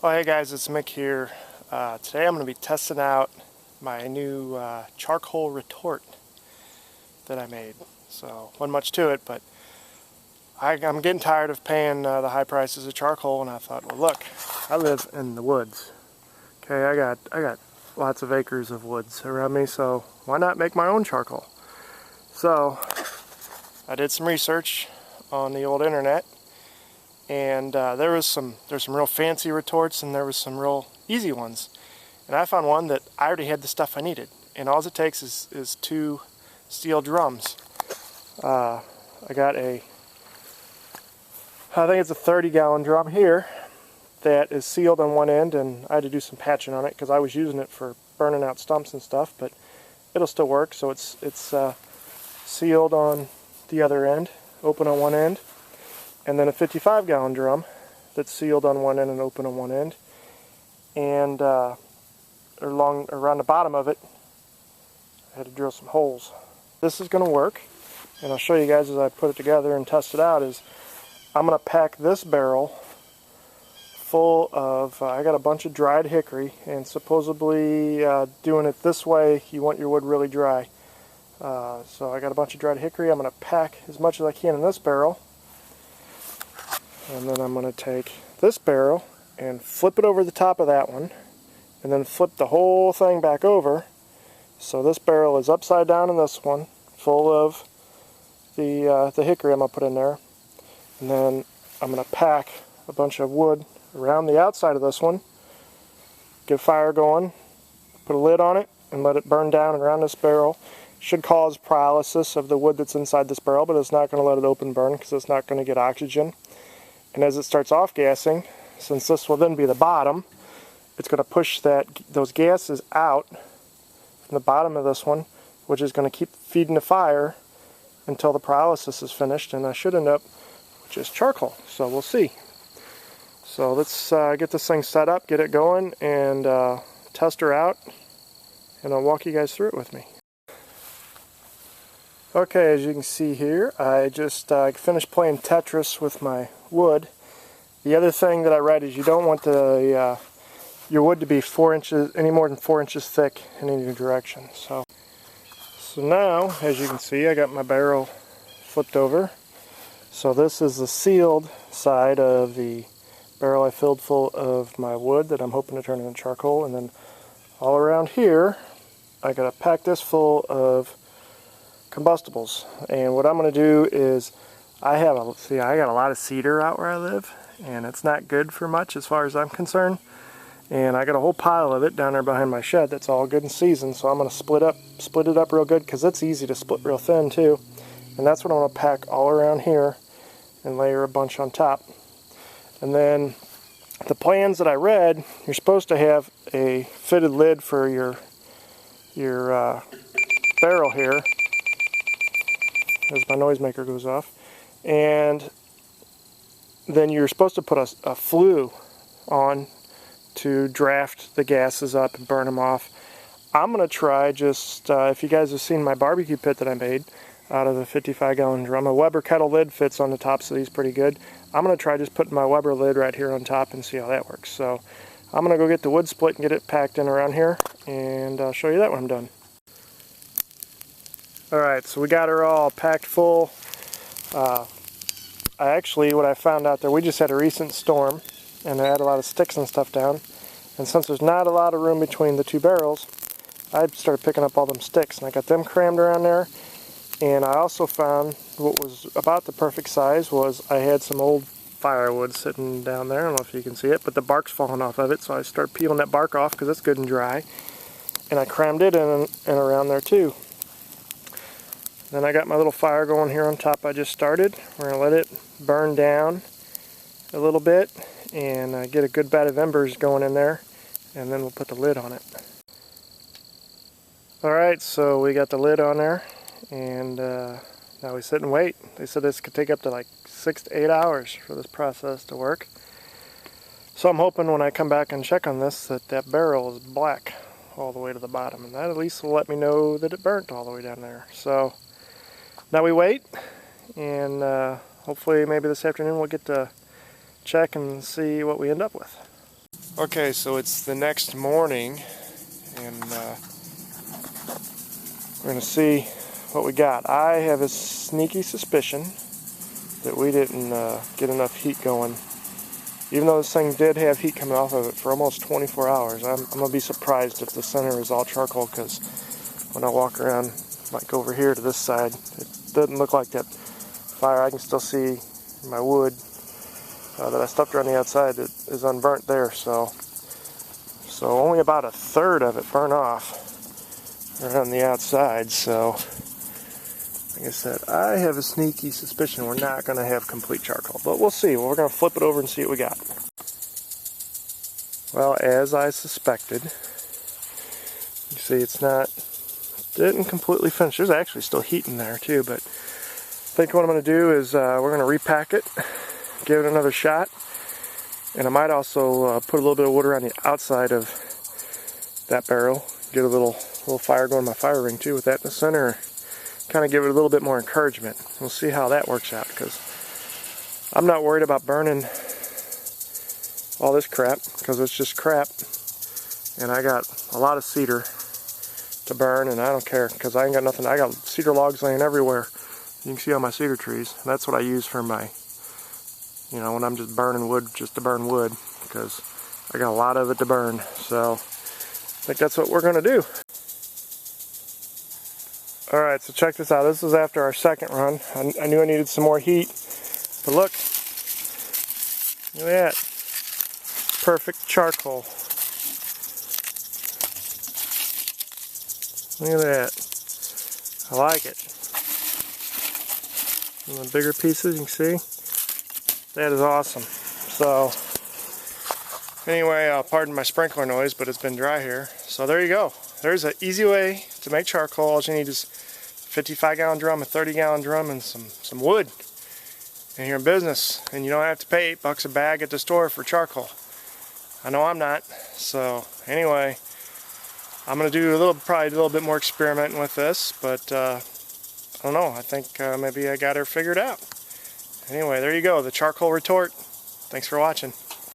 Oh, hey guys, it's Mick here. Today I'm going to be testing out my new charcoal retort that I made. So, wasn't much to it, but I'm getting tired of paying the high prices of charcoal, and I thought, well, look, I live in the woods. Okay, I got lots of acres of woods around me, so why not make my own charcoal? So, I did some research on the old internet. And there's some real fancy retorts, and there was some real easy ones. And I found one that I already had the stuff I needed. And all it takes is 2 steel drums. I got I think it's a 30-gallon drum here that is sealed on one end, and I had to do some patching on it because I was using it for burning out stumps and stuff, but it'll still work. So it's sealed on the other end, open on one end. And then a 55-gallon drum that's sealed on one end and open on one end, and around the bottom of it I had to drill some holes. This is going to work, and I'll show you guys as I put it together and test it out. Is I'm going to pack this barrel full of I got a bunch of dried hickory, and supposedly doing it this way you want your wood really dry. So I got a bunch of dried hickory. I'm going to pack as much as I can in this barrel. And then I'm going to take this barrel and flip it over the top of that one, and then flip the whole thing back over. So this barrel is upside down in this one, full of the hickory I'm going to put in there. And then I'm going to pack a bunch of wood around the outside of this one, get a fire going, put a lid on it, and let it burn down around this barrel. Should cause paralysis of the wood that's inside this barrel, but it's not going to let it open burn because it's not going to get oxygen. And as it starts off-gassing, since this will then be the bottom, it's going to push those gases out from the bottom of this one, which is going to keep feeding the fire until the pyrolysis is finished, and I should end up with just charcoal. So we'll see. So let's get this thing set up, get it going, and test her out, and I'll walk you guys through it with me. Okay, as you can see here, I just finished playing Tetris with my wood. The other thing that I read is you don't want your wood to be any more than 4 inches thick in any direction. So now, as you can see, I got my barrel flipped over. So this is the sealed side of the barrel I filled full of my wood that I'm hoping to turn into charcoal. And then all around here, I got to pack this full of combustibles. And what I'm going to do is I got a lot of cedar out where I live, and it's not good for much as far as I'm concerned. And I got a whole pile of it down there behind my shed that's all good and seasoned, so I'm going to split it up real good because it's easy to split real thin too. And that's what I'm going to pack all around here and layer a bunch on top. And then the plans that I read, you're supposed to have a fitted lid for your barrel here, as my noisemaker goes off, and then you're supposed to put a flue on to draft the gases up and burn them off. I'm going to try just, if you guys have seen my barbecue pit that I made out of a 55-gallon drum, a Weber kettle lid fits on the tops of these pretty good. I'm going to try just putting my Weber lid right here on top and see how that works. So I'm going to go get the wood split and get it packed in around here, and I'll show you that when I'm done. Alright, so we got her all packed full. What I found out there, we just had a recent storm, and I had a lot of sticks and stuff down. And since there's not a lot of room between the 2 barrels, I started picking up all them sticks, and I got them crammed around there. And I also found what was about the perfect size was I had some old firewood sitting down there. I don't know if you can see it, but the bark's falling off of it, so I started peeling that bark off because it's good and dry. And I crammed it in and around there too. Then I got my little fire going here on top I just started. We're going to let it burn down a little bit and get a good bed of embers going in there, and then we'll put the lid on it. Alright, so we got the lid on there, and now we sit and wait. They said this could take up to like 6 to 8 hours for this process to work. So I'm hoping when I come back and check on this that barrel is black all the way to the bottom, and that at least will let me know that it burnt all the way down there. So now we wait, and hopefully maybe this afternoon we'll get to check and see what we end up with. Okay, so it's the next morning, and we're going to see what we got. I have a sneaky suspicion that we didn't get enough heat going. Even though this thing did have heat coming off of it for almost 24 hours, I'm going to be surprised if the center is all charcoal, because when I walk around, like over here to this side, it doesn't look like that fire. I can still see my wood that I stuffed around the outside that is unburnt there, so only about a third of it burnt off around the outside. So like I said, I have a sneaky suspicion we're not going to have complete charcoal, but we'll see. We're going to flip it over and see what we got. Well, as I suspected, you see didn't completely finish. There's actually still heat in there too, but I think what I'm going to do is we're going to repack it, give it another shot, and I might also put a little bit of wood around the outside of that barrel, get a little fire going in my fire ring too with that in the center, kind of give it a little bit more encouragement. We'll see how that works out, because I'm not worried about burning all this crap, because it's just crap, and I got a lot of cedar to burn, and I don't care, because I ain't got nothing. I got cedar logs laying everywhere. You can see on my cedar trees. That's what I use for my, when I'm just burning wood, just to burn wood, because I got a lot of it to burn. So I think that's what we're going to do. Alright, so check this out. This is after our second run. I knew I needed some more heat, but look at that. Perfect charcoal. Look at that. I like it. And the bigger pieces, you can see. That is awesome. So, anyway, pardon my sprinkler noise, but it's been dry here. So there you go. There's an easy way to make charcoal. All you need is a 55-gallon drum, a 30-gallon drum, and some wood. And you're in business. And you don't have to pay $8 a bag at the store for charcoal. I know I'm not. So anyway, I'm going to do probably a little bit more experimenting with this, but I don't know. I think maybe I got her figured out. Anyway, there you go, the charcoal retort. Thanks for watching.